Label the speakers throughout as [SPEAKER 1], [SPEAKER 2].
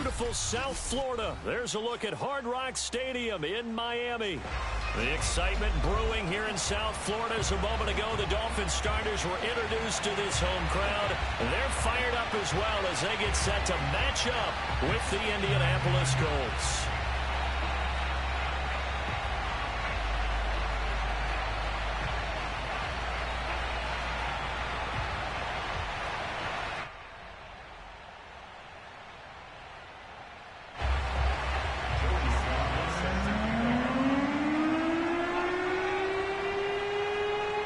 [SPEAKER 1] beautiful South Florida. There's a look at Hard Rock Stadium in Miami. The excitement brewing here in South Florida. As a moment ago, the Dolphins starters were introduced to this home crowd. They're fired up as well as they get set to match up with the Indianapolis Colts.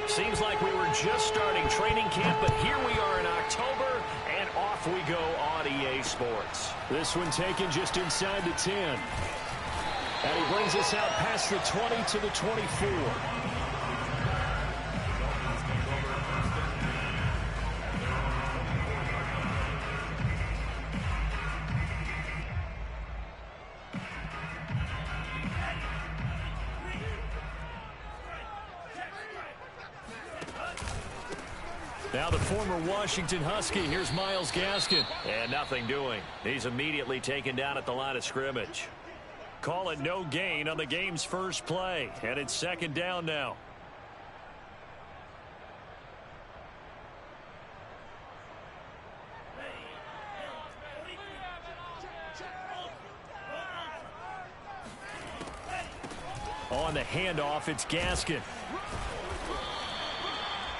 [SPEAKER 1] Seems like we were just starting training camp, but here we are in October, and off we go on EA Sports. This one taken just inside the 10. And he brings us out past the 20 to the 24. Now the former Washington Husky. Here's Myles Gaskin. And nothing doing. He's immediately taken down at the line of scrimmage. Call it no gain on the game's first play. And it's second down now. On the handoff, it's Gaskin.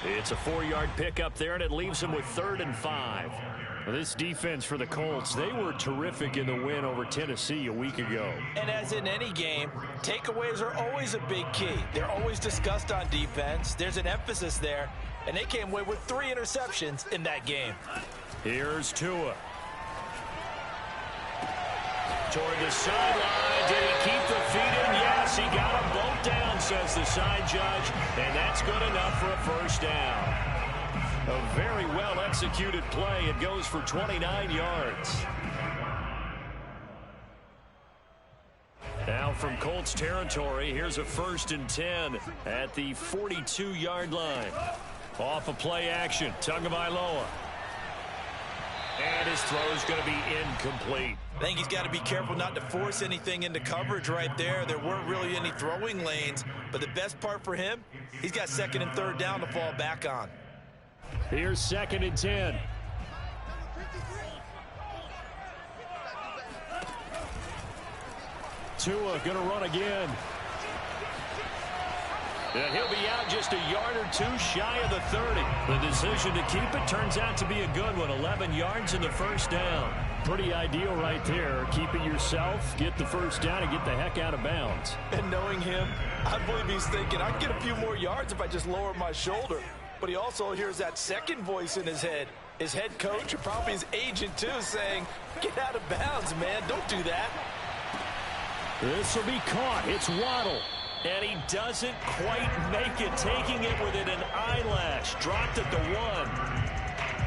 [SPEAKER 1] It's a 4-yard pickup there, and it leaves him with 3rd and 5. This defense for the Colts, they were terrific in the win over Tennessee a week ago.
[SPEAKER 2] And as in any game, takeaways are always a big key. They're always discussed on defense. There's an emphasis there, and they came away with 3 interceptions in that game.
[SPEAKER 1] Here's Tua. Toward the sideline. Did he keep the feet in? Yes, he got them both down, says the side judge, and that's good enough for a first down. A very well-executed play. It goes for 29 yards. Now from Colts territory, here's a 1st and 10 at the 42-yard line. Off of play action, Tagovailoa. And his throw is going to be incomplete.
[SPEAKER 2] I think he's got to be careful not to force anything into coverage right there. There weren't really any throwing lanes, but the best part for him, he's got 2nd and 3rd down to fall back on.
[SPEAKER 1] Here's 2nd and 10. Tua going to run again. And he'll be out just a yard or 2 shy of the 30. The decision to keep it turns out to be a good one. 11 yards in the first down. Pretty ideal right there. Keep it yourself, get the first down, and get the heck out of bounds.
[SPEAKER 2] And knowing him, I believe he's thinking, I can get a few more yards if I just lower my shoulder. But he also hears that second voice in his head. His head coach, or probably his agent too, saying, get out of bounds, man. Don't do that.
[SPEAKER 1] This will be caught. It's Waddle. And he doesn't quite make it, taking it within an eyelash. Dropped at the 1.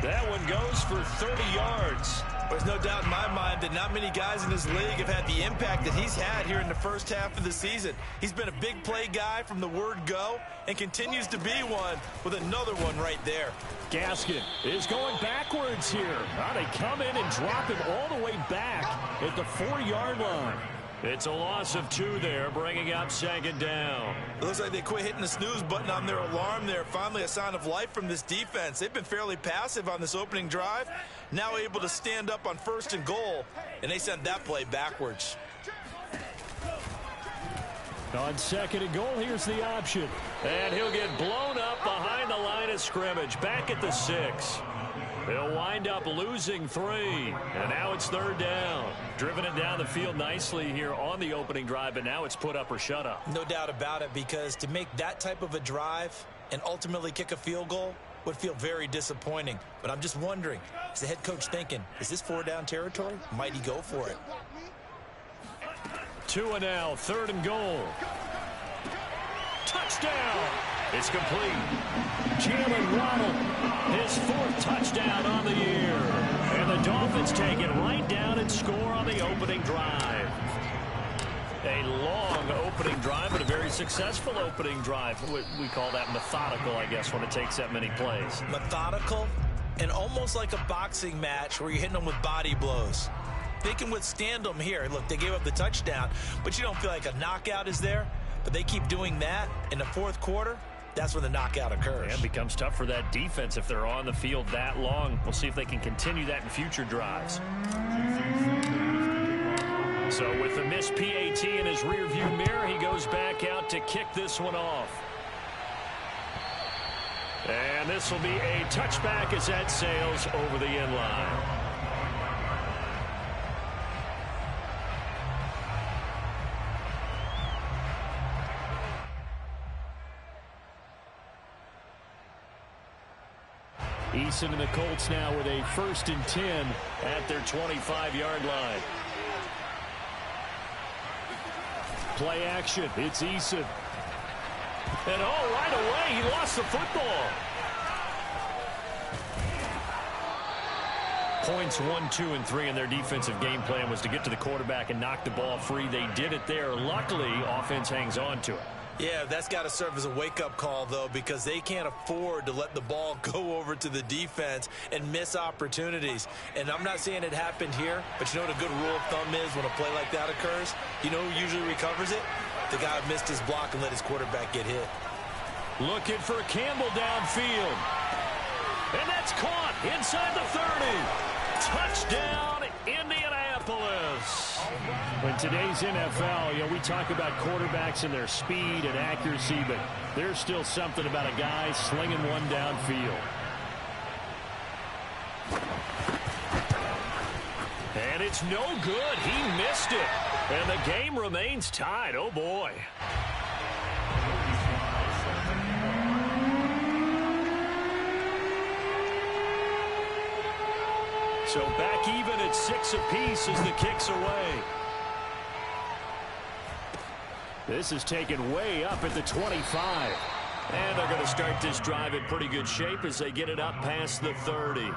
[SPEAKER 1] That one goes for 30 yards.
[SPEAKER 2] There's no doubt in my mind that not many guys in this league have had the impact that he's had here in the first half of the season. He's been a big play guy from the word go and continues to be one with another one right there.
[SPEAKER 1] Gaskin is going backwards here. Now they come in and drop him all the way back at the 4-yard line. It's a loss of 2 there, bringing up 2nd down.
[SPEAKER 2] It looks like they quit hitting the snooze button on their alarm there. Finally a sign of life from this defense. They've been fairly passive on this opening drive. Now able to stand up on 1st and goal, and they sent that play backwards.
[SPEAKER 1] On 2nd and goal, here's the option. And he'll get blown up behind the line of scrimmage, back at the 6. They'll wind up losing 3, and now it's 3rd down. Driven it down the field nicely here on the opening drive, but now it's put up or shut up.
[SPEAKER 2] No doubt about it, because to make that type of a drive and ultimately kick a field goal would feel very disappointing. But I'm just wondering, is the head coach thinking, is this 4-down territory? Might he go for it?
[SPEAKER 1] Tua now, 3rd and goal. Touchdown! It's complete. Jalen Waddle, his 4th touchdown on the year. And the Dolphins take it right down and score on the opening drive. A long opening drive, but a very successful opening drive. We call that methodical, I guess, when it takes that many plays.
[SPEAKER 2] Methodical and almost like a boxing match where you're hitting them with body blows. they can withstand them here. Look, they gave up the touchdown, but you don't feel like a knockout is there. But they keep doing that in the fourth quarter. That's when the knockout occurs.
[SPEAKER 1] Yeah, it becomes tough for that defense if they're on the field that long. We'll see if they can continue that in future drives. So with the missed PAT in his rearview mirror, he goes back out to kick this one off. And this will be a touchback as that sails over the end line. Eason and the Colts now with a 1st and 10 at their 25-yard line. Play action. It's Eason. And right away, he lost the football. Points 1, 2, and 3 in their defensive game plan was to get to the quarterback and knock the ball free. They did it there. Luckily, offense hangs on to it.
[SPEAKER 2] Yeah, that's got to serve as a wake-up call, though, because they can't afford to let the ball go over to the defense and miss opportunities. And I'm not saying it happened here, but you know what a good rule of thumb is when a play like that occurs? You know who usually recovers it? The guy who missed his block and let his quarterback get hit. Looking for Campbell downfield.
[SPEAKER 1] And that's caught inside the 30. Touchdown, Indianapolis. In today's NFL, we talk about quarterbacks and their speed and accuracy, but there's still something about a guy slinging one downfield. And it's no good. He missed it. And the game remains tied. Oh, boy. So back even at 6 apiece as the kick's away. This is taken way up at the 25. And they're going to start this drive in pretty good shape as they get it up past the 30.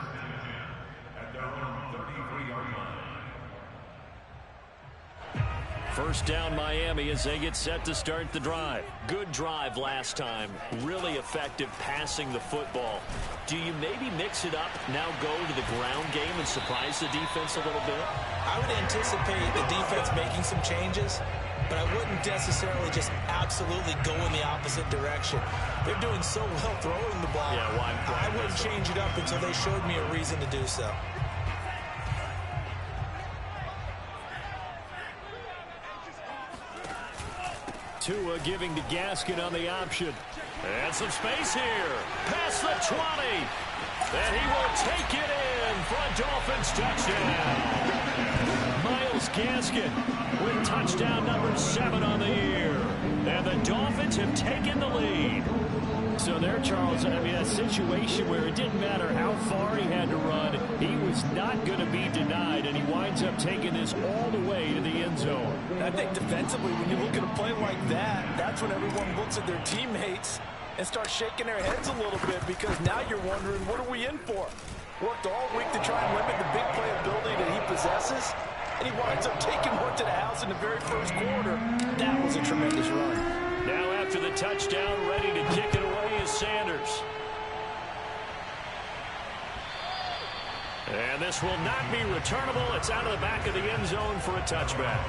[SPEAKER 1] First down Miami as they get set to start the drive. Good drive last time. Really effective passing the football. Do you maybe mix it up, now go to the ground game and surprise the defense a little bit?
[SPEAKER 2] I would anticipate the defense making some changes, but I wouldn't necessarily just absolutely go in the opposite direction. They're doing so well throwing the ball.
[SPEAKER 1] Yeah, why
[SPEAKER 2] I wouldn't change it up until they showed me a reason to do so.
[SPEAKER 1] Tua giving to Gaskin on the option. And some space here. Past the 20. And he will take it in for a Dolphins touchdown. Myles Gaskin with touchdown number 7 on the year. And the Dolphins have taken the lead. So there, Charles, I mean, a situation where it didn't matter how far he had to run, he was not going to be denied, and he winds up taking this all the way to the end zone.
[SPEAKER 2] And I think defensively, when you look at a play like that, that's when everyone looks at their teammates and starts shaking their heads a little bit, because now you're wondering, what are we in for? Worked all week to try and limit the big play ability that he possesses, and he winds up taking one to the house in the very first quarter. That was a tremendous run.
[SPEAKER 1] Now after the touchdown, ready to kick it away is Sanders. And this will not be returnable. It's out of the back of the end zone for a touchback.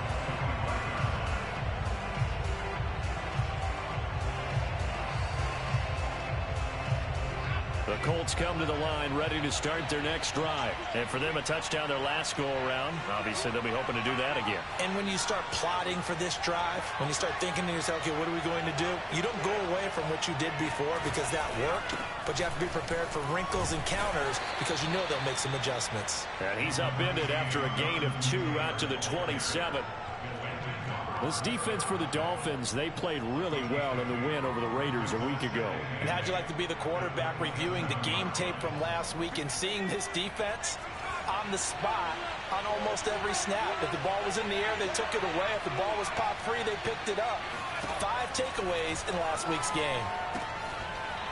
[SPEAKER 1] The Colts come to the line ready to start their next drive. And for them, a touchdown their last go-around. Obviously, they'll be hoping to do that again.
[SPEAKER 2] And when you start plotting for this drive, when you start thinking to yourself, okay, what are we going to do? You don't go away from what you did before because that worked, but you have to be prepared for wrinkles and counters because you know they'll make some adjustments.
[SPEAKER 1] And he's upended after a gain of 2 out to the 27. This defense for the Dolphins, they played really well in the win over the Raiders a week ago.
[SPEAKER 2] And how'd you like to be the quarterback reviewing the game tape from last week and seeing this defense on the spot on almost every snap? If the ball was in the air, they took it away. If the ball was pop free, they picked it up. 5 takeaways in last week's game.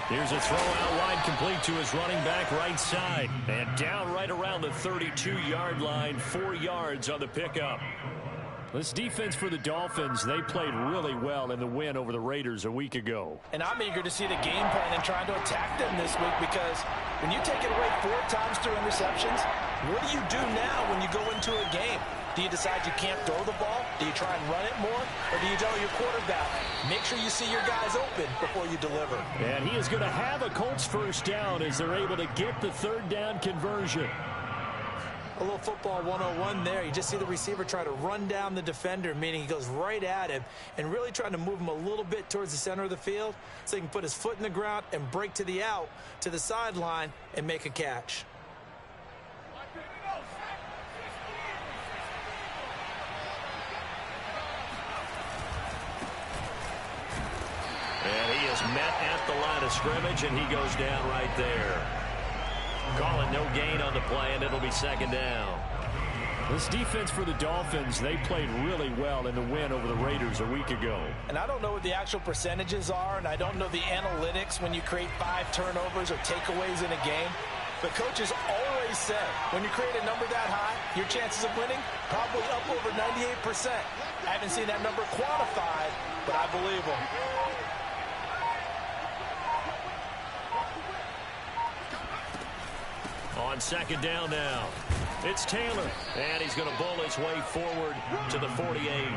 [SPEAKER 1] Here's a throw out wide, complete to his running back right side. And down right around the 32-yard line, 4 yards on the pickup. This defense for the Dolphins, they played really well in the win over the Raiders a week ago.
[SPEAKER 2] And I'm eager to see the game plan and trying to attack them this week, because when you take it away 4 times through interceptions, What do you do now when you go into a game? Do you decide you can't throw the ball? Do you try and run it more? Or do you tell your quarterback, make sure you see your guys open before you deliver?
[SPEAKER 1] And he is going to have a Colts first down as they're able to get the third down conversion.
[SPEAKER 2] A little football 101 there. You just see the receiver try to run down the defender, meaning he goes right at him and really trying to move him a little bit towards the center of the field so he can put his foot in the ground and break to the out, to the sideline, and make a catch.
[SPEAKER 1] And he is met at the line of scrimmage, and he goes down right there. Calling no gain on the play, and it'll be second down. This defense for the Dolphins, they played really well in the win over the Raiders a week ago.
[SPEAKER 2] And I don't know what the actual percentages are, and I don't know the analytics when you create 5 turnovers or takeaways in a game. But coaches always say, when you create a number that high, your chances of winning probably up over 98%. I haven't seen that number quantified, but I believe them.
[SPEAKER 1] On second down now, it's Taylor, and he's going to bull his way forward to the 48.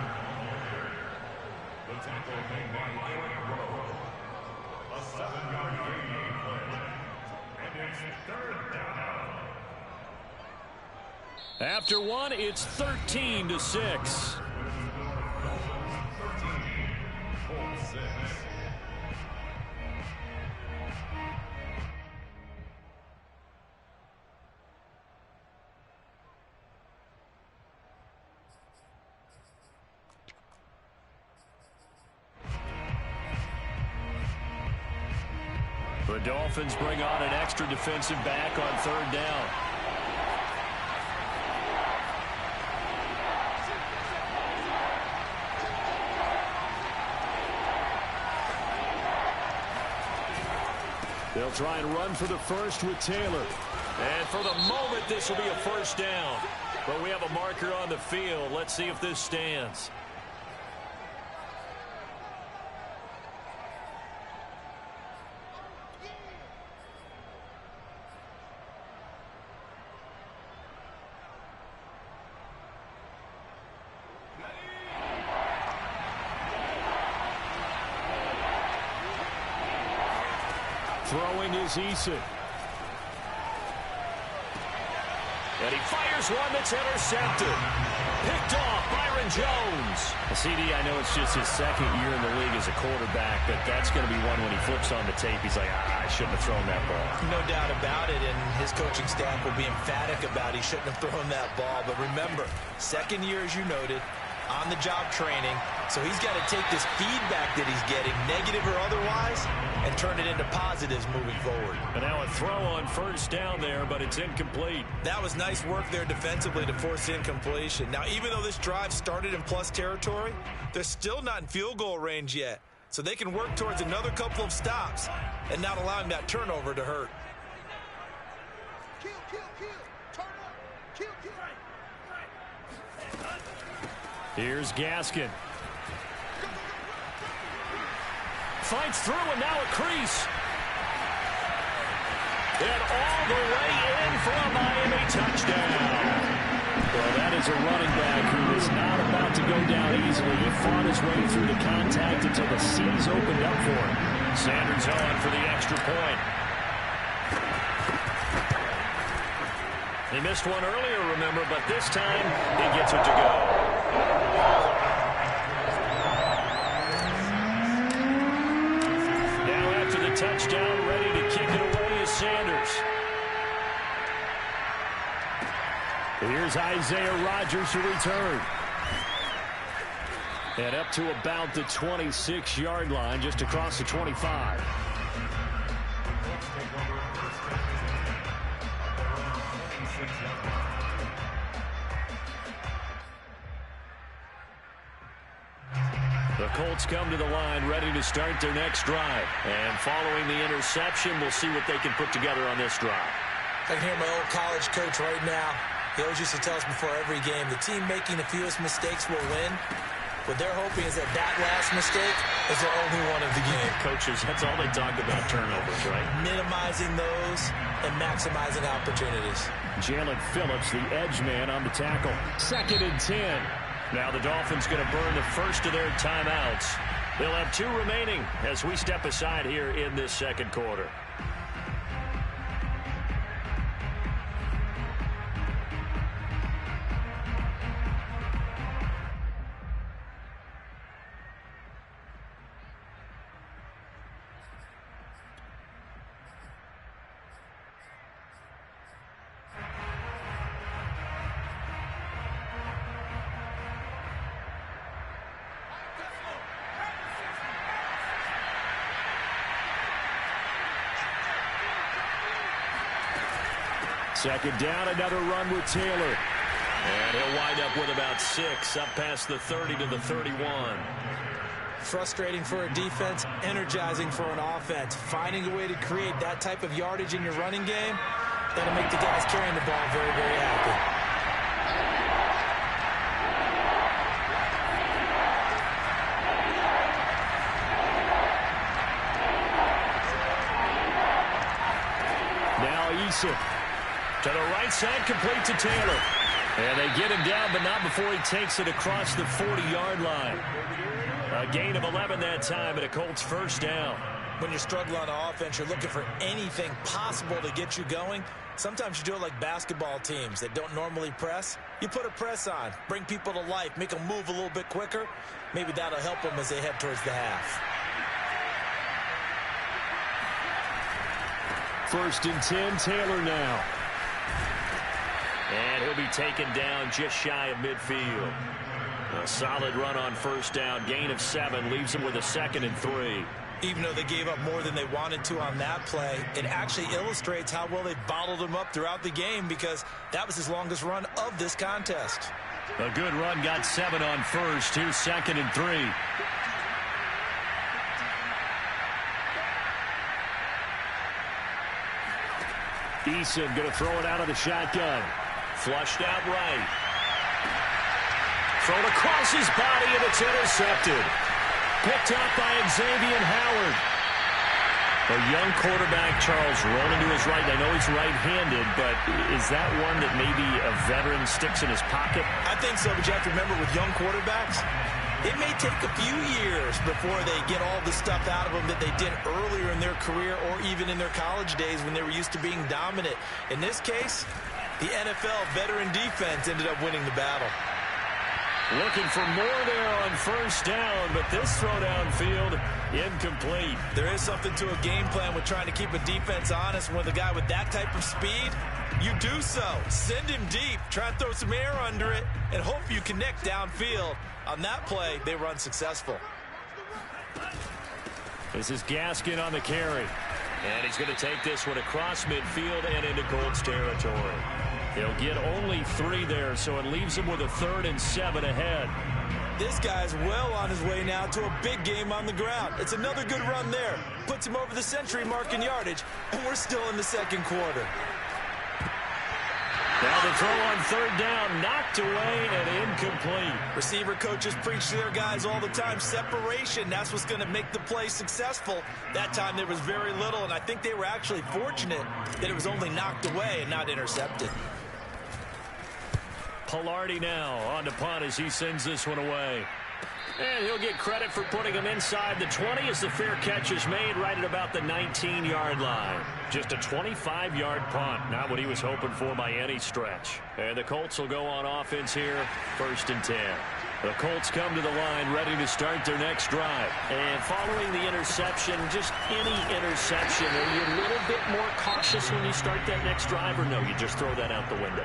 [SPEAKER 1] After one, it's 13-6. The Dolphins bring on an extra defensive back on third down. They'll try and run for the first with Taylor. And for the moment, this will be a first down. But we have a marker on the field. Let's see if this stands. Throwing is Eason. And he fires one that's intercepted. Picked off Byron Jones. CD, I know it's just his second year in the league as a quarterback, but that's going to be one when he flips on the tape. He's like, I shouldn't have thrown that ball.
[SPEAKER 2] No doubt about it, and his coaching staff will be emphatic about he shouldn't have thrown that ball. But remember, second year, as you noted, on-the-job training, so he's got to take this feedback that he's getting, negative or otherwise, and turn it into positives moving forward.
[SPEAKER 1] And now a throw on first down there, but it's incomplete.
[SPEAKER 2] That was nice work there defensively to force incompletion. Now, even though this drive started in plus territory, they're still not in field goal range yet, so they can work towards another couple of stops and not allowing that turnover to hurt.
[SPEAKER 1] Here's Gaskin. Fights through, and now a crease. And all the way in for a Miami touchdown. Well, that is a running back who is not about to go down easily. He fought his way through the contact until the seas opened up for him. Sanders on for the extra point. He missed one earlier, remember, but this time he gets it to go. Now after the touchdown, ready to kick it away is Sanders. Here's Isaiah Rodgers to return. And up to about the 26-yard line, just across the 25. The Colts come to the line ready to start their next drive. And following the interception, we'll see what they can put together on this drive.
[SPEAKER 2] I can hear my old college coach right now. He always used to tell us before every game, the team making the fewest mistakes will win. What they're hoping is that that last mistake is their only one of the game.
[SPEAKER 1] Coaches, that's all they talk about, turnovers, right?
[SPEAKER 2] Minimizing those and maximizing opportunities.
[SPEAKER 1] Jalen Phillips, the edge man on the tackle. 2nd and 10. Now the Dolphins going to burn the first of their timeouts. They'll have 2 remaining as we step aside here in this second quarter. Second down, another run with Taylor. And he'll wind up with about 6, up past the 30 to the 31.
[SPEAKER 2] Frustrating for a defense, energizing for an offense. Finding a way to create that type of yardage in your running game, that'll make the guys carrying the ball very, very happy. To the right side, complete to Taylor. And they get him down, but not before he takes it across the 40-yard line. A gain of 11 that time, and a Colts first down. When you're struggling on offense, you're looking for anything possible to get you going. Sometimes you do it like basketball teams that don't normally press. You put a press on, bring people to life, make them move a little bit quicker. Maybe that'll help them as they head towards the half.
[SPEAKER 1] 1st and 10, Taylor now. And he'll be taken down just shy of midfield. A solid run on first down. Gain of 7 leaves him with a 2nd and 3.
[SPEAKER 2] Even though they gave up more than they wanted to on that play, it actually illustrates how well they bottled him up throughout the game, because that was his longest run of this contest.
[SPEAKER 1] A good run, got 7 on first. Here's 2nd and 3. Eason going to throw it out of the shotgun. Flushed out right. Thrown across his body, and it's intercepted. Picked up by Xavier Howard. A young quarterback, Charles, rolling to his right. I know he's right-handed, but is that one that maybe a veteran sticks in his pocket?
[SPEAKER 2] I think so, but you have to remember with young quarterbacks, it may take a few years before they get all the stuff out of them that they did earlier in their career or even in their college days when they were used to being dominant. In this case, the NFL veteran defense ended up winning the battle.
[SPEAKER 1] Looking for more there on first down, but this throw downfield incomplete.
[SPEAKER 2] There is something to a game plan with trying to keep a defense honest. When the guy with that type of speed, you do so. Send him deep, try and throw some air under it, and hope you connect downfield. On that play, they were unsuccessful.
[SPEAKER 1] This is Gaskin on the carry. And he's going to take this one across midfield and into Colts territory. He'll get only 3 there, so it leaves him with a 3rd and 7 ahead.
[SPEAKER 2] This guy's well on his way now to a big game on the ground. It's another good run there. Puts him over the century mark in yardage, and we're still in the second quarter.
[SPEAKER 1] Now the throw on 3rd down, knocked away and incomplete.
[SPEAKER 2] Receiver coaches preach to their guys all the time. Separation, that's what's going to make the play successful. That time there was very little, and I think they were actually fortunate that it was only knocked away and not intercepted.
[SPEAKER 1] Pilardi now on to punt as he sends this one away. And he'll get credit for putting him inside the 20 as the fair catch is made right at about the 19-yard line. Just a 25-yard punt, not what he was hoping for by any stretch. And the Colts will go on offense here, 1st and 10. The Colts come to the line ready to start their next drive. And following the interception, just any interception, are you a little bit more cautious when you start that next drive, or no, you just throw that out the window?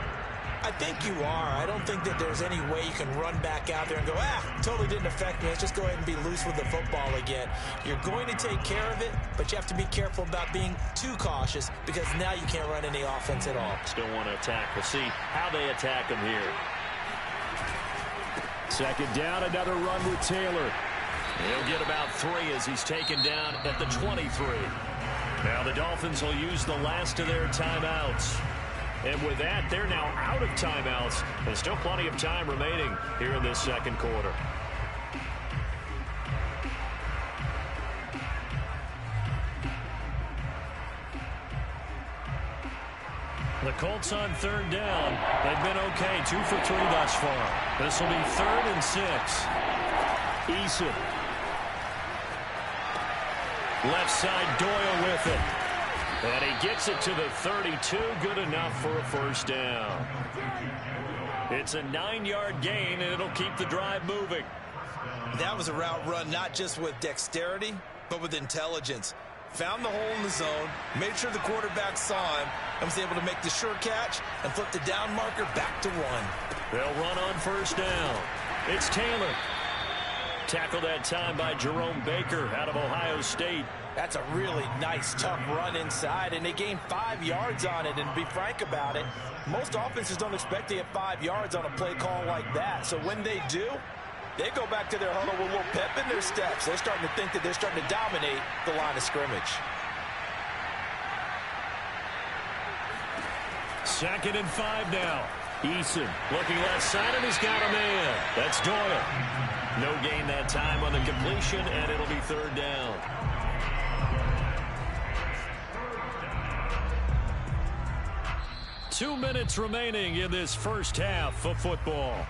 [SPEAKER 2] I think you are. I don't think that there's any way you can run back out there and go, totally didn't affect me. Let's just go ahead and be loose with the football again. You're going to take care of it, but you have to be careful about being too cautious, because now you can't run any offense at all.
[SPEAKER 1] Still want to attack. We'll see how they attack him here. 2nd down, another run with Taylor. He'll get about 3 as he's taken down at the 23. Now the Dolphins will use the last of their timeouts. And with that, they're now out of timeouts. There's still plenty of time remaining here in this second quarter. Colts on third down. They've been okay, 2 for 3 thus far. This will be 3rd and 6. Eason. Left side, Doyle with it. And he gets it to the 32. Good enough for a first down. It's a 9-yard gain, and it'll keep the drive moving.
[SPEAKER 2] That was a route run not just with dexterity, but with intelligence. Found the hole in the zone, made sure the quarterback saw him, and was able to make the sure catch and flip the down marker back to 1.
[SPEAKER 1] They'll run on first down. It's Taylor. Tackled that time by Jerome Baker out of Ohio State.
[SPEAKER 2] That's a really nice, tough run inside, and they gained 5 yards on it. And to be frank about it, most offenses don't expect to get 5 yards on a play call like that. So when they do, they go back to their huddle with a little pep in their steps. They're starting to think that they're starting to dominate the line of scrimmage.
[SPEAKER 1] 2nd and 5 now. Eason looking left side, and he's got a man. That's Doyle. No gain that time on the completion, and it'll be 3rd down. Two minutes remaining in this first half of football.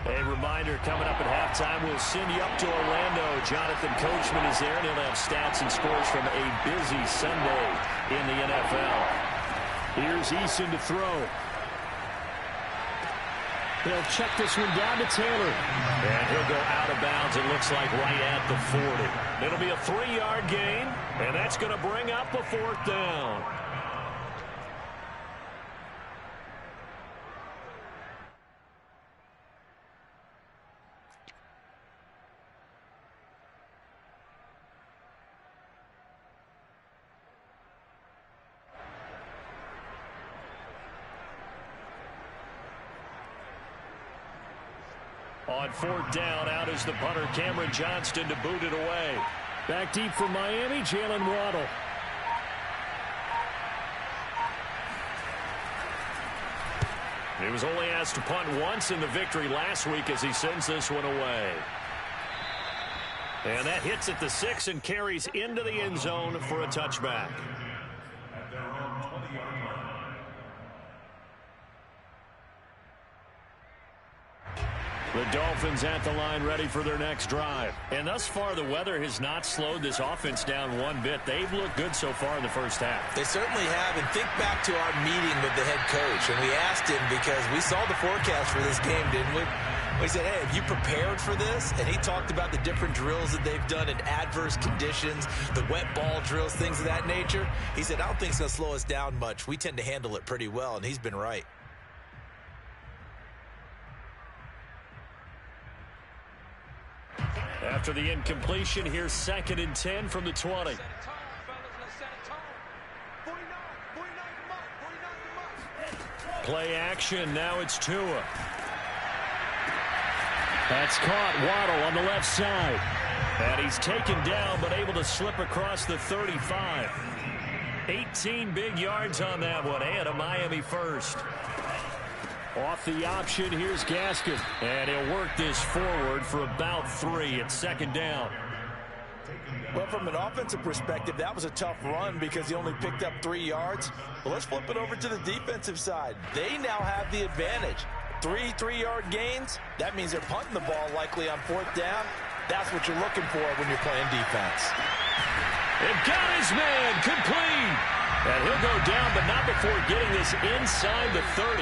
[SPEAKER 1] A reminder, coming up at halftime, we'll send you up to Orlando. Jonathan Coachman is there, and he'll have stats and scores from a busy Sunday in the NFL. Here's Eason to throw. They'll check this one down to Taylor. And he'll go out of bounds, it looks like, right at the 40. It'll be a 3-yard gain, and that's going to bring up a 4th down. On 4th down, out is the punter, Cameron Johnston, to boot it away. Back deep for Miami, Jalen Waddle. He was only asked to punt once in the victory last week as he sends this one away. And that hits at the 6 and carries into the end zone for a touchback. The Dolphins at the line, ready for their next drive. And thus far, the weather has not slowed this offense down one bit. They've looked good so far in the first half.
[SPEAKER 2] They certainly have. And think back to our meeting with the head coach. And we asked him, because we saw the forecast for this game, didn't we? We said, hey, have you prepared for this? And he talked about the different drills that they've done in adverse conditions, the wet ball drills, things of that nature. He said, I don't think it's going to slow us down much. We tend to handle it pretty well, and he's been right.
[SPEAKER 1] After the incompletion, here's 2nd and 10 from the 20. Play action, now it's Tua. That's caught, Waddle on the left side. And he's taken down, but able to slip across the 35. 18 big yards on that one, and a Miami first. Off the option, here's Gaskin. And he'll work this forward for about 3 at 2nd down.
[SPEAKER 2] Well, from an offensive perspective, that was a tough run because he only picked up 3 yards. Well, let's flip it over to the defensive side. They now have the advantage. 3 3-yard gains. That means they're punting the ball likely on 4th down. That's what you're looking for when you're playing defense.
[SPEAKER 1] It got his man, complete. And he'll go down, but not before getting this inside the 30.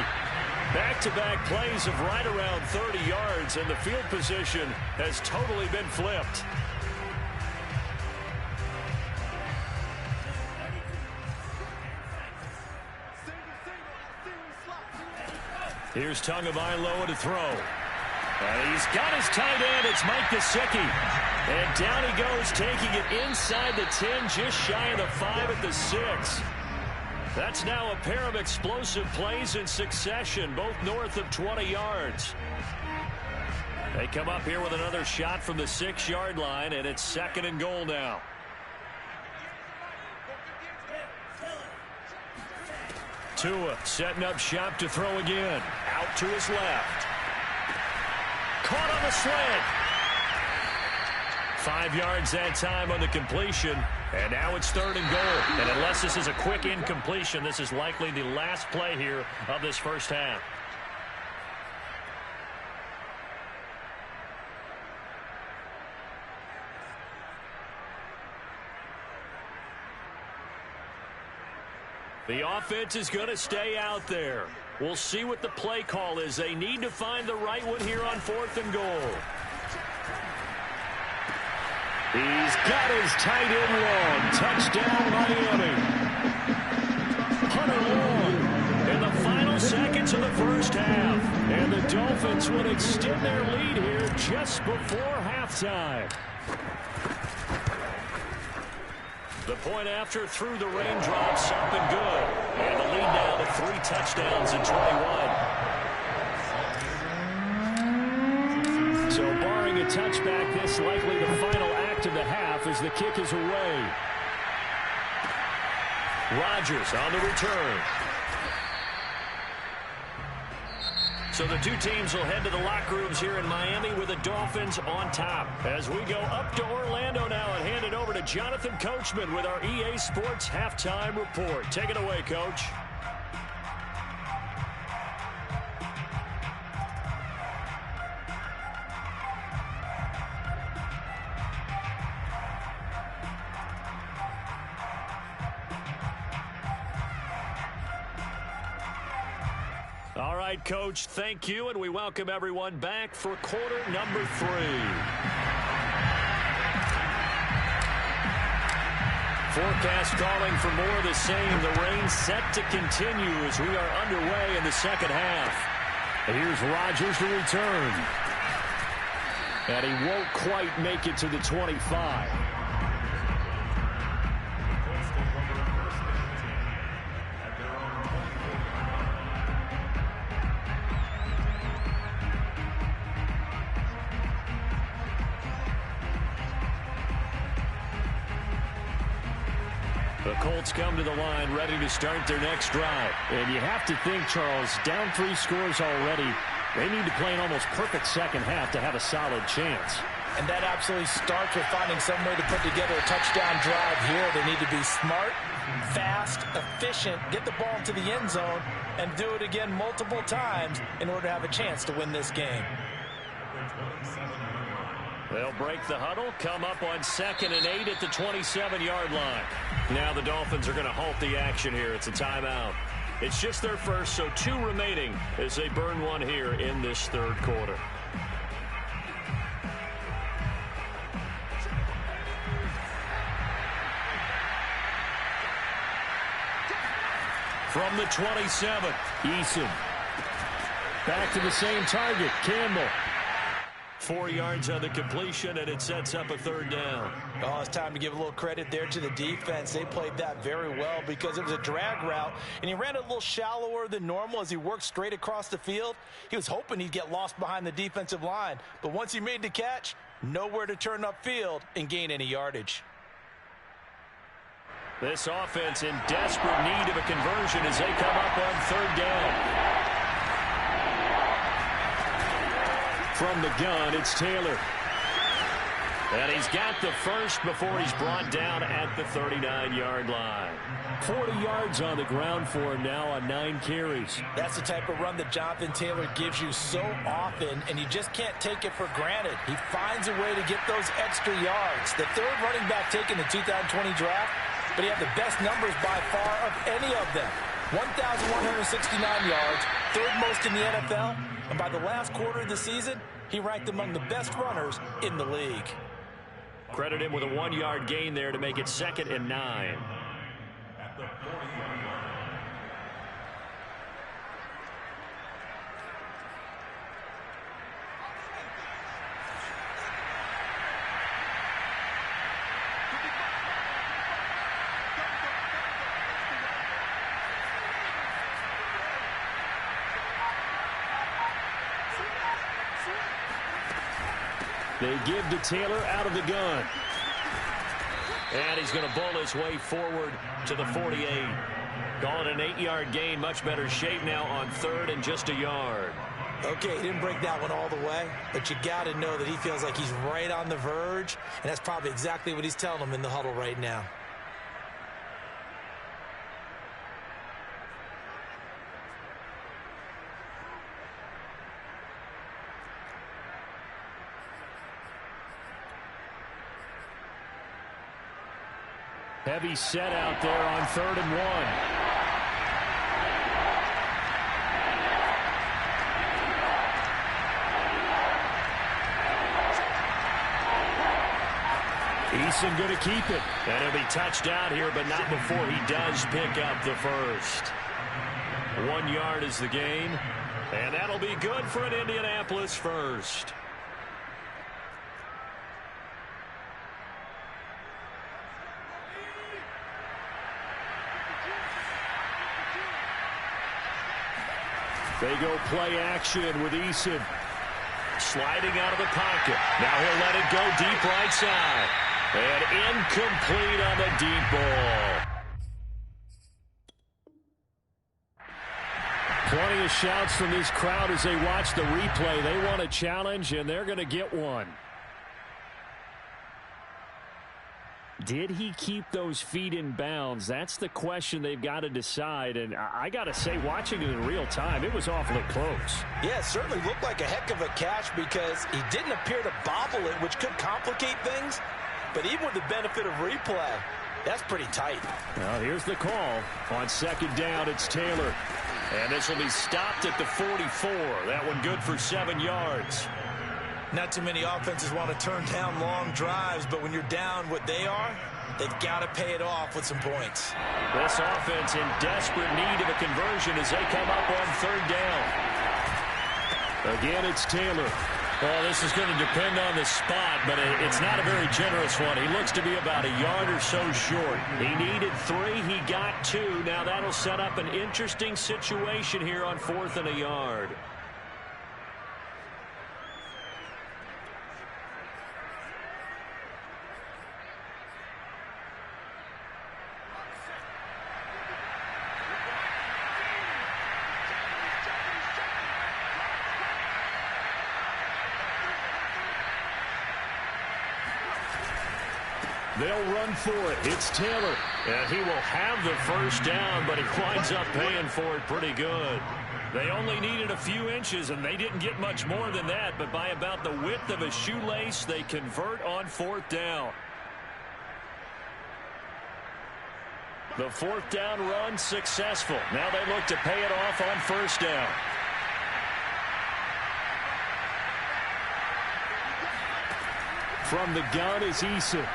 [SPEAKER 1] Back-to-back plays of right around 30 yards, and the field position has totally been flipped. Here's Tagovailoa to throw. And he's got his tight end. It's Mike Gesicki. And down he goes, taking it inside the 10, just shy of the 5 at the 6. That's now a pair of explosive plays in succession, both north of 20 yards. They come up here with another shot from the 6-yard line, and it's 2nd and goal now. Tua setting up shop to throw again. Out to his left. Caught on the slant. 5 yards that time on the completion. And now it's 3rd and goal. And unless this is a quick incompletion, this is likely the last play here of this first half. The offense is going to stay out there. We'll see what the play call is. They need to find the right one here on 4th and goal. He's got his tight end long. Touchdown, Miami. Hunter Long in the final seconds of the first half. And the Dolphins would extend their lead here just before halftime. The point after through the raindrops up and good. And the lead now to 3 touchdowns in 21. So barring a touchback, this likely the final act of the half as the kick is away. Rodgers on the return. So the two teams will head to the locker rooms here in Miami with the Dolphins on top. As we go up to Orlando now and hand it over to Jonathan Coachman with our EA Sports Halftime Report. Take it away, Coach. All right, Coach, thank you, and we welcome everyone back for quarter number 3. Forecast calling for more of the same. The rain set to continue as we are underway in the second half. And here's Rodgers to return. And he won't quite make it to the 25. The Colts come to the line ready to start their next drive. And you have to think, Charles, down 3 scores already. They need to play an almost perfect second half to have a solid chance.
[SPEAKER 2] And that absolutely starts with finding some way to put together a touchdown drive here. They need to be smart, fast, efficient, get the ball into the end zone, and do it again multiple times in order to have a chance to win this game.
[SPEAKER 1] They'll break the huddle, come up on 2nd and 8 at the 27-yard line. Now the Dolphins are going to halt the action here. It's a timeout. It's just their first, so 2 remaining as they burn one here in this 3rd quarter. From the 27, Eason. Back to the same target, Campbell. 4 yards on the completion, and it sets up a 3rd down.
[SPEAKER 2] Oh, it's time to give a little credit there to the defense. They played that very well because it was a drag route, and he ran a little shallower than normal as he worked straight across the field. He was hoping he'd get lost behind the defensive line, but once he made the catch, nowhere to turn upfield and gain any yardage.
[SPEAKER 1] This offense in desperate need of a conversion as they come up on 3rd down. From the gun, it's Taylor. And he's got the first before he's brought down at the 39-yard line. 40 yards on the ground for him now on 9 carries.
[SPEAKER 2] That's the type of run that Jonathan Taylor gives you so often, and you just can't take it for granted. He finds a way to get those extra yards. The 3rd running back taken the 2020 draft, but he had the best numbers by far of any of them. 1,169 yards, 3rd most in the NFL, and by the last quarter of the season, he ranked among the best runners in the league.
[SPEAKER 1] Credit him with a 1-yard gain there to make it 2nd and 9. They give to Taylor out of the gun. And he's going to bowl his way forward to the 48. Call it an 8-yard gain. Much better shape now on 3rd and just a yard.
[SPEAKER 2] Okay, he didn't break that one all the way, but you got to know that he feels like he's right on the verge, and that's probably exactly what he's telling them in the huddle right now.
[SPEAKER 1] Heavy set out there on 3rd and 1. Eason going to keep it. And he'll be touched out here, but not before he does pick up the first. 1 yard is the gain. And that'll be good for an Indianapolis first. They go play action with Eason. Sliding out of the pocket. Now he'll let it go deep right side. And incomplete on the deep ball. Plenty of shouts from this crowd as they watch the replay. They want a challenge, and they're going to get one. Did he keep those feet in bounds? That's the question they've got to decide. And I got to say, watching it in real time, it was awfully close.
[SPEAKER 2] Yeah, it certainly looked like a heck of a catch because he didn't appear to bobble it, which could complicate things. But even with the benefit of replay, that's pretty tight.
[SPEAKER 1] Well, here's the call. On 2nd down, it's Taylor. And this will be stopped at the 44. That one good for 7 yards.
[SPEAKER 2] Not too many offenses want to turn down long drives, but when you're down what they are, they've got to pay it off with some points.
[SPEAKER 1] This offense in desperate need of a conversion as they come up on 3rd down. Again, it's Taylor. Well, this is going to depend on the spot, but it's not a very generous one. He looks to be about a yard or so short. He needed 3. He got 2. Now that'll set up an interesting situation here on 4th and a yard. They'll run for it. It's Taylor. And he will have the first down, but he winds up paying for it pretty good. They only needed a few inches, and they didn't get much more than that. But by about the width of a shoelace, they convert on 4th down. The 4th down run successful. Now they look to pay it off on 1st down. From the gun is Eason.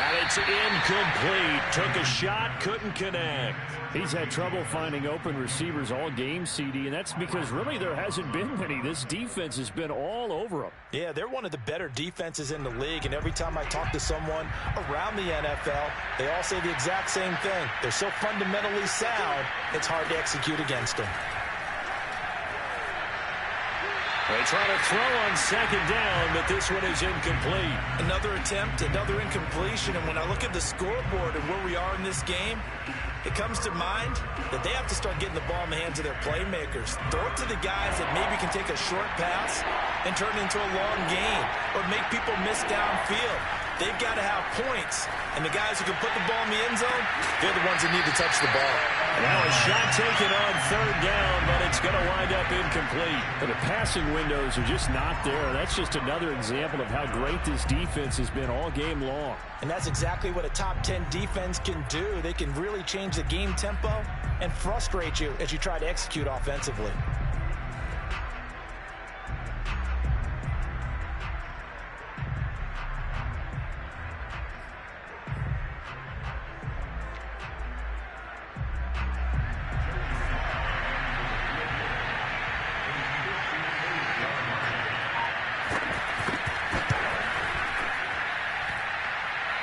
[SPEAKER 1] And it's incomplete. Took a shot, couldn't connect. He's had trouble finding open receivers all game, CD, and that's because really there hasn't been many. This defense has been all over them.
[SPEAKER 2] Yeah, they're one of the better defenses in the league, and every time I talk to someone around the NFL, they all say the exact same thing. They're so fundamentally sound, it's hard to execute against them.
[SPEAKER 1] They try to throw on 2nd down, but this one is incomplete.
[SPEAKER 2] Another attempt, another incompletion, and when I look at the scoreboard and where we are in this game, it comes to mind that they have to start getting the ball in the hands of their playmakers. Throw it to the guys that maybe can take a short pass and turn it into a long gain or make people miss downfield. They've got to have points, and the guys who can put the ball in the end zone, they're the ones that need to touch the ball.
[SPEAKER 1] Now a shot taken on 3rd down, but it's going to wind up incomplete. The passing windows are just not there. That's just another example of how great this defense has been all game long.
[SPEAKER 2] And that's exactly what a top 10 defense can do. They can really change the game tempo and frustrate you as you try to execute offensively.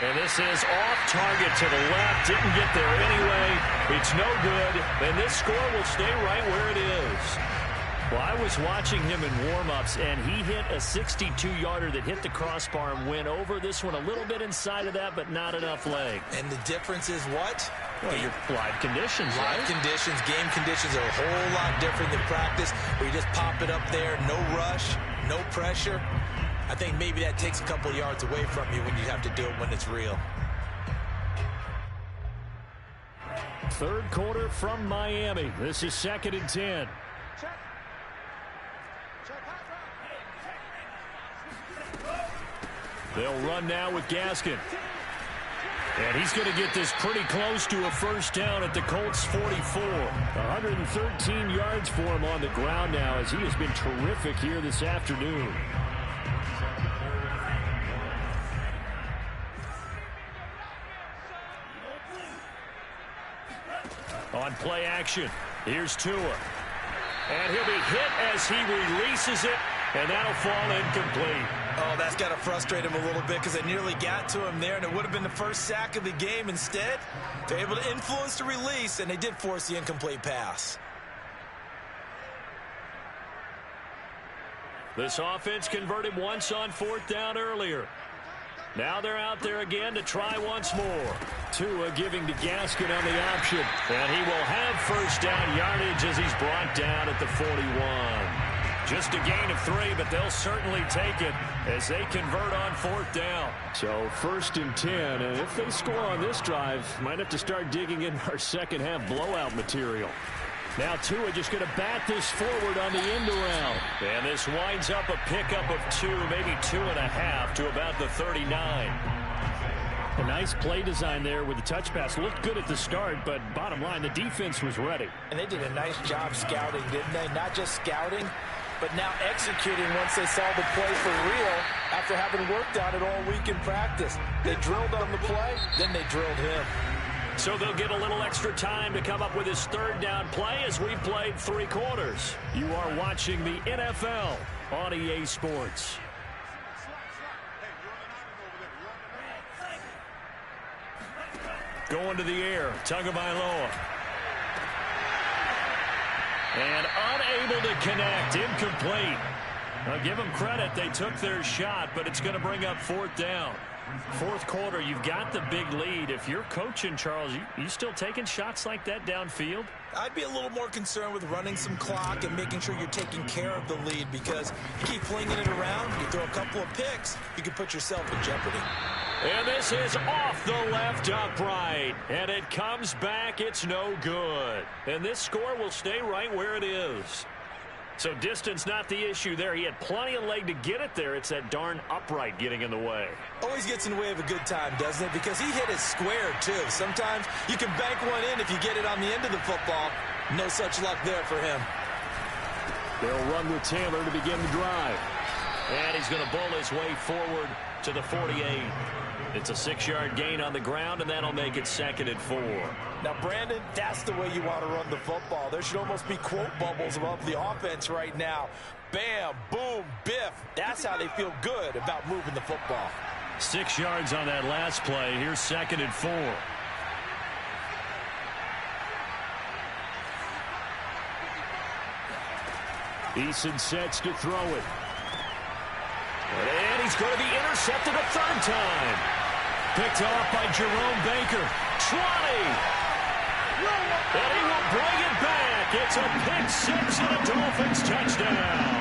[SPEAKER 1] And this is off target to the left. Didn't get there anyway. It's no good. And this score will stay right where it is. Well, I was watching him in warm-ups, and he hit a 62-yarder that hit the crossbar and went over. This one a little bit inside of that, but not enough leg.
[SPEAKER 2] And the difference is what?
[SPEAKER 1] Well, your live conditions, right?
[SPEAKER 2] Live conditions, game conditions are a whole lot different than practice, where you just pop it up there, no rush, no pressure. I think maybe that takes a couple yards away from you when you have to do it when it's real.
[SPEAKER 1] Third quarter from Miami. This is 2nd and 10. They'll run now with Gaskin. And he's going to get this pretty close to a first down at the Colts 44. 113 yards for him on the ground now, as he has been terrific here this afternoon. On play action, here's Tua. And he'll be hit as he releases it, and that'll fall incomplete.
[SPEAKER 2] Oh, that's got to frustrate him a little bit, because they nearly got to him there, and it would have been the first sack of the game. Instead, they're able to influence the release, and they did force the incomplete pass.
[SPEAKER 1] This offense converted once on 4th down earlier. Now they're out there again to try once more. Tua giving to Gaskin on the option. And he will have first down yardage as he's brought down at the 41. Just a gain of 3, but they'll certainly take it as they convert on 4th down. So 1st and 10, and if they score on this drive, might have to start digging in our second half blowout material. Now Tua just going to bat this forward on the end around. And this winds up a pickup of 2, maybe 2.5 to about the 39. A nice play design there with the touch pass. Looked good at the start, but bottom line, the defense was ready.
[SPEAKER 2] And they did a nice job scouting, didn't they? Not just scouting, but now executing once they saw the play for real after having worked on it all week in practice. They drilled on the play, then they drilled him.
[SPEAKER 1] So they'll get a little extra time to come up with his 3rd down play as we've played 3 quarters. You are watching the NFL on EA Sports. Going to the air, Tagovailoa. And unable to connect, incomplete. Now give them credit, they took their shot, but it's going to bring up 4th down. 4th quarter, you've got the big lead. If you're coaching, Charles, you still taking shots like that downfield?
[SPEAKER 2] I'd be a little more concerned with running some clock and making sure you're taking care of the lead, because you keep flinging it around, you throw a couple of picks, you can put yourself in jeopardy.
[SPEAKER 1] And this is off the left upright. And it comes back. It's no good. And this score will stay right where it is. So distance not the issue there. He had plenty of leg to get it there. It's that darn upright getting in the way.
[SPEAKER 2] Always gets in the way of a good time, doesn't it? Because he hit it square, too. Sometimes you can bank one in if you get it on the end of the football. No such luck there for him.
[SPEAKER 1] They'll run with Taylor to begin the drive. And he's going to bull his way forward to the 48. It's a 6-yard gain on the ground, and that'll make it 2nd and 4.
[SPEAKER 2] Now, Brandon, that's the way you want to run the football. There should almost be quote bubbles above the offense right now. Bam, boom, biff. That's how they feel good about moving the football.
[SPEAKER 1] 6 yards on that last play. Here's 2nd and 4. Eason sets to throw it. And he's going to be intercepted a 3rd time. Picked off by Jerome Baker. Trotty. And he will bring it back. It's a pick 6 and a Dolphins touchdown.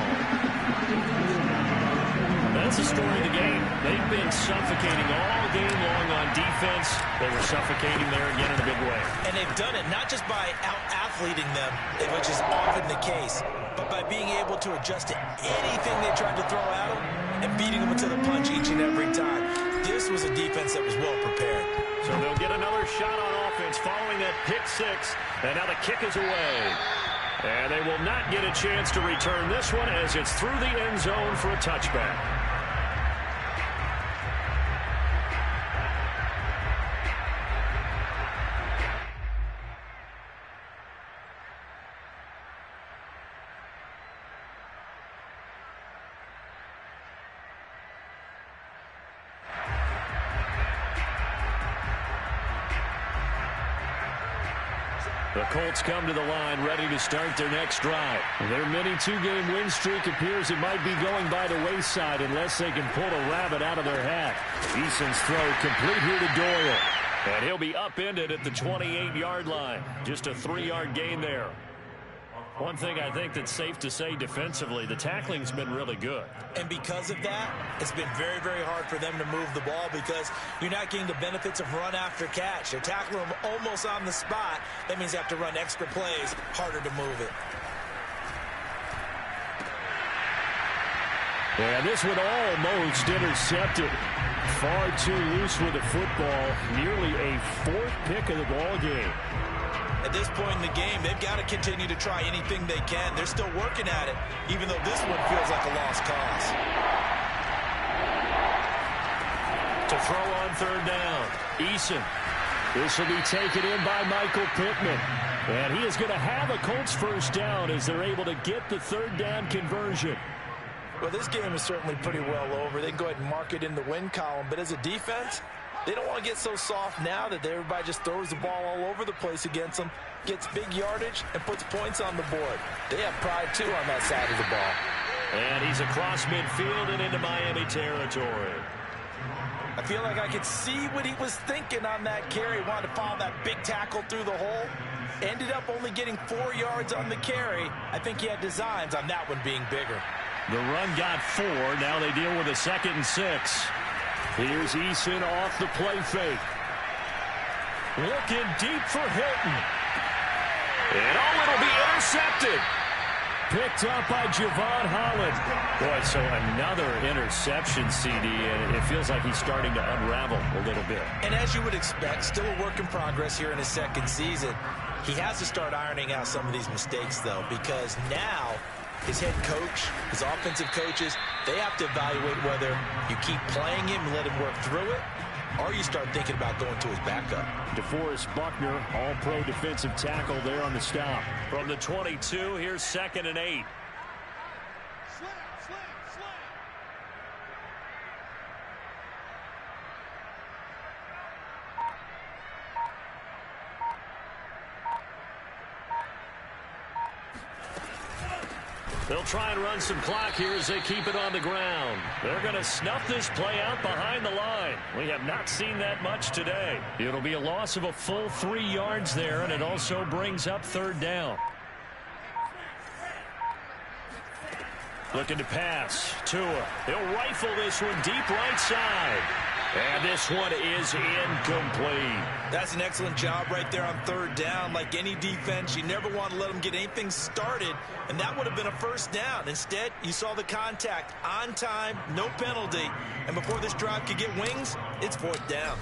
[SPEAKER 1] That's the story of the game. They've been suffocating all game long on defense. They were suffocating there again in a big way.
[SPEAKER 2] And they've done it not just by out-athleting them, which is often the case, but by being able to adjust to anything they tried to throw at them and beating them to the punch each and every time. This was a defense that was well prepared.
[SPEAKER 1] So they'll get another shot on offense following that pick 6. And now the kick is away. And they will not get a chance to return this one as it's through the end zone for a touchback. The Colts come to the line ready to start their next drive. Their mini 2-game win streak appears it might be going by the wayside unless they can pull a rabbit out of their hat. Eason's throw complete here to Doyle. And he'll be upended at the 28-yard line. Just a 3-yard gain there. One thing I think that's safe to say defensively, the tackling's been really good.
[SPEAKER 2] And because of that, it's been very, very hard for them to move the ball because you're not getting the benefits of run after catch. They're tackling them almost on the spot. That means they have to run extra plays, harder to move it.
[SPEAKER 1] And this one almost intercepted. Far too loose with the football. Nearly a 4th pick of the ball game.
[SPEAKER 2] At this point in the game, they've got to continue to try anything they can. They're still working at it, even though this one feels like a lost cause.
[SPEAKER 1] To throw on 3rd down, Eason. This will be taken in by Michael Pittman. And he is going to have a Colts 1st down as they're able to get the 3rd down conversion.
[SPEAKER 2] Well, this game is certainly pretty well over. They can go ahead and mark it in the win column. But as a defense, they don't want to get so soft now that everybody just throws the ball all over the place against them, gets big yardage, and puts points on the board. They have pride, too, on that side of the ball.
[SPEAKER 1] And he's across midfield and into Miami territory.
[SPEAKER 2] I feel like I could see what he was thinking on that carry. Wanted to follow that big tackle through the hole. Ended up only getting 4 yards on the carry. I think he had designs on that one being bigger.
[SPEAKER 1] The run got 4. Now they deal with a 2nd and 6. Here's Eason off the play fake. Looking deep for Hilton. And it'll be intercepted. Picked up by Javon Holland. Boy, so another interception, CD, and it feels like he's starting to unravel a little bit.
[SPEAKER 2] And as you would expect, still a work in progress here in his 2nd season. He has to start ironing out some of these mistakes, though, because now his head coach, his offensive coaches, they have to evaluate whether you keep playing him and let him work through it, or you start thinking about going to his backup.
[SPEAKER 1] DeForest Buckner, all-pro defensive tackle there on the stop. From the 22, here's 2nd and 8. They'll try and run some clock here as they keep it on the ground. They're going to snuff this play out behind the line. We have not seen that much today. It'll be a loss of a full 3 yards there, and it also brings up 3rd down. Looking to pass. Tua. He'll rifle this one deep right side. And this one is incomplete.
[SPEAKER 2] That's an excellent job right there on 3rd down. Like any defense, you never want to let them get anything started, and that would have been a 1st down. Instead, you saw the contact on time, no penalty, and before this drive could get wings, it's 4th down.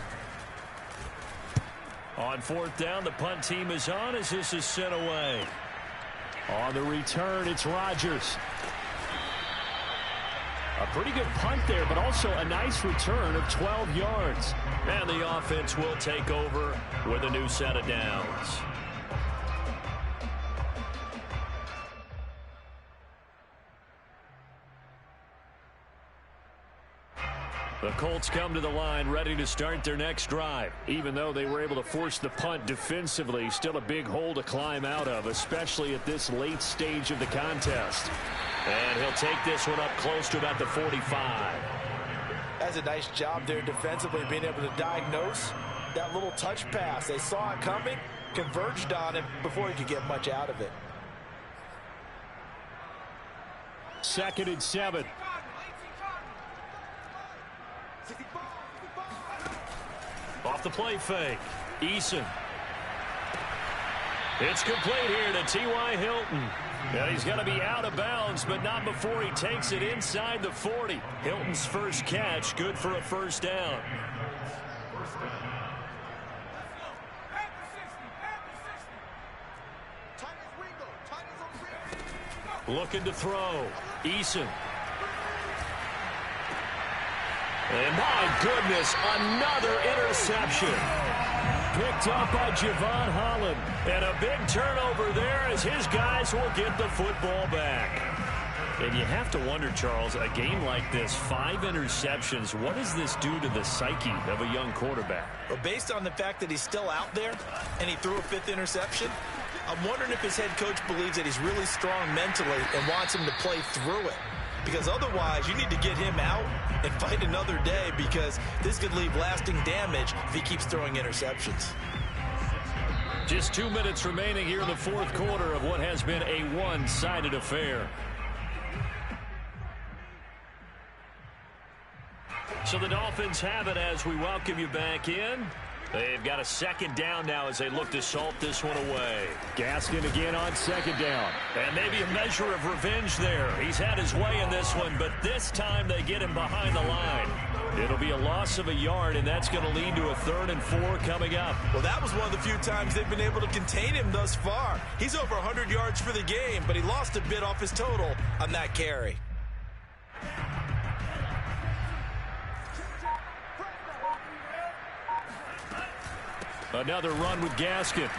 [SPEAKER 1] On 4th down, the punt team is on as this is sent away. On the return, it's Rodgers. A pretty good punt there, but also a nice return of 12 yards. And the offense will take over with a new set of downs. The Colts come to the line ready to start their next drive. Even though they were able to force the punt defensively, still a big hole to climb out of, especially at this late stage of the contest. And he'll take this one up close to about the 45.
[SPEAKER 2] That's a nice job there defensively, being able to diagnose that little touch pass. They saw it coming, converged on it before he could get much out of it.
[SPEAKER 1] 2nd and 7. Off the play fake. Eason. It's complete here to T.Y. Hilton. And he's going to be out of bounds, but not before he takes it inside the 40. Hilton's first catch, good for a 1st down. Looking to throw. Eason. And my goodness, another interception. Picked up by Javon Holland. And a big turnover there as his guys will get the football back. And you have to wonder, Charles, a game like this, 5 interceptions, what does this do to the psyche of a young quarterback?
[SPEAKER 2] Well, based on the fact that he's still out there and he threw a 5th interception, I'm wondering if his head coach believes that he's really strong mentally and wants him to play through it. because otherwise you need to get him out and fight another day, because this could leave lasting damage if he keeps throwing interceptions.
[SPEAKER 1] Just 2 minutes remaining here in the fourth quarter of what has been a one-sided affair. So the Dolphins have it as we welcome you back in. They've got a second down now as they look to salt this one away.
[SPEAKER 3] Gaskin again on second down.
[SPEAKER 1] And maybe a measure of revenge there. He's had his way in this one, but this time they get him behind the line. It'll be a loss of a yard, and that's going to lead to a 3rd and 4 coming up.
[SPEAKER 2] Well, that was one of the few times they've been able to contain him thus far. He's over 100 yards for the game, but he lost a bit off his total on that carry.
[SPEAKER 1] Another run with Gaskin.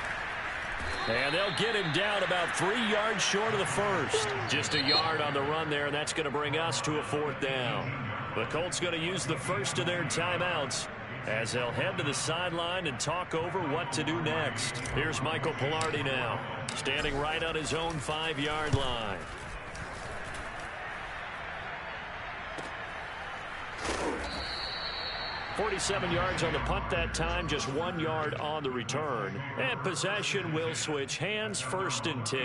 [SPEAKER 1] And they'll get him down about 3 yards short of the first. Just a yard on the run there, and that's going to bring us to a 4th down. The Colts going to use the first of their timeouts as they'll head to the sideline and talk over what to do next. Here's Michael Pilardi now, standing right on his own 5-yard line. .47 yards on the punt that time, just 1 yard on the return. And possession will switch hands, 1st and 10.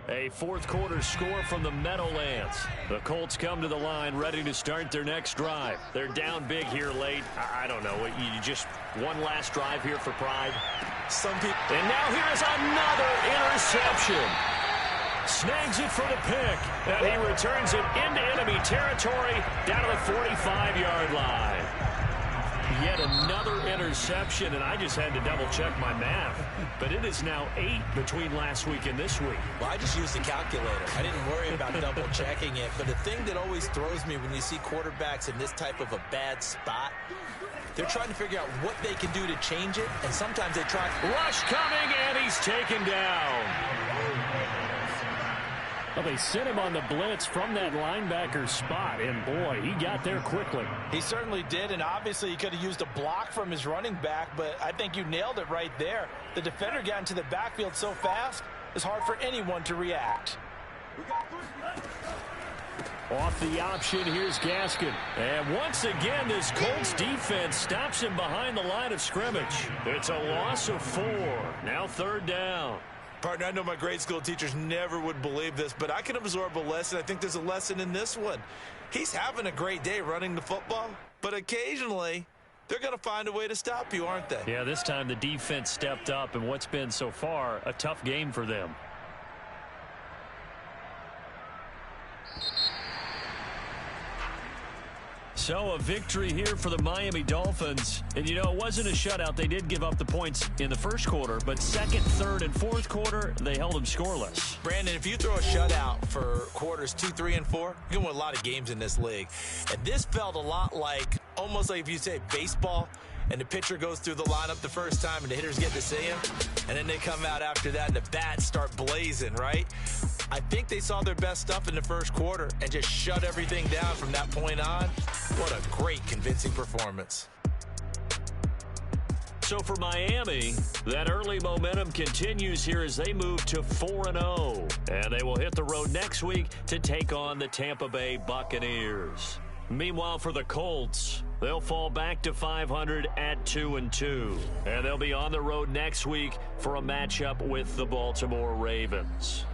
[SPEAKER 1] A fourth quarter score from the Meadowlands. The Colts come to the line ready to start their next drive. They're down big here late. I don't know. You just one last drive here for pride.
[SPEAKER 2] Some people.
[SPEAKER 1] And now here's another interception. Snags it for the pick. And he returns it into enemy territory down to the 45-yard line. Yet another interception, and I just had to double-check my math. But it is now 8 between last week and this week.
[SPEAKER 2] Well, I just used the calculator. I didn't worry about double-checking it. But the thing that always throws me when you see quarterbacks in this type of a bad spot, they're trying to figure out what they can do to change it, and sometimes they try.
[SPEAKER 1] Rush coming, and he's taken down.
[SPEAKER 3] Well, they sent him on the blitz from that linebacker spot, and boy, he got there quickly.
[SPEAKER 2] He certainly did, and obviously he could have used a block from his running back, but I think you nailed it right there. The defender got into the backfield so fast, it's hard for anyone to react.
[SPEAKER 1] Off the option, here's Gaskin. And once again, this Colts defense stops him behind the line of scrimmage. It's a loss of 4. Now 3rd down.
[SPEAKER 2] Partner, I know my grade school teachers never would believe this, but I can absorb a lesson. I think there's a lesson in this one. He's having a great day running the football, but occasionally they're going to find a way to stop you, aren't they?
[SPEAKER 1] Yeah, this time the defense stepped up in what's been so far a tough game for them. So a victory here for the Miami Dolphins. And, you know, it wasn't a shutout. They did give up the points in the first quarter, but second, third, and fourth quarter, they held them scoreless.
[SPEAKER 2] Brandon, if you throw a shutout for quarters 2, 3, and 4, you can win a lot of games in this league. And this felt a lot like, almost like if you say baseball, and the pitcher goes through the lineup the first time and the hitters get to see him, and then they come out after that and the bats start blazing, right? I think they saw their best stuff in the first quarter and just shut everything down from that point on. What a great, convincing performance.
[SPEAKER 1] So for Miami, that early momentum continues here as they move to 4-0. And they will hit the road next week to take on the Tampa Bay Buccaneers. Meanwhile, for the Colts, they'll fall back to 500 at 2-2. And they'll be on the road next week for a matchup with the Baltimore Ravens.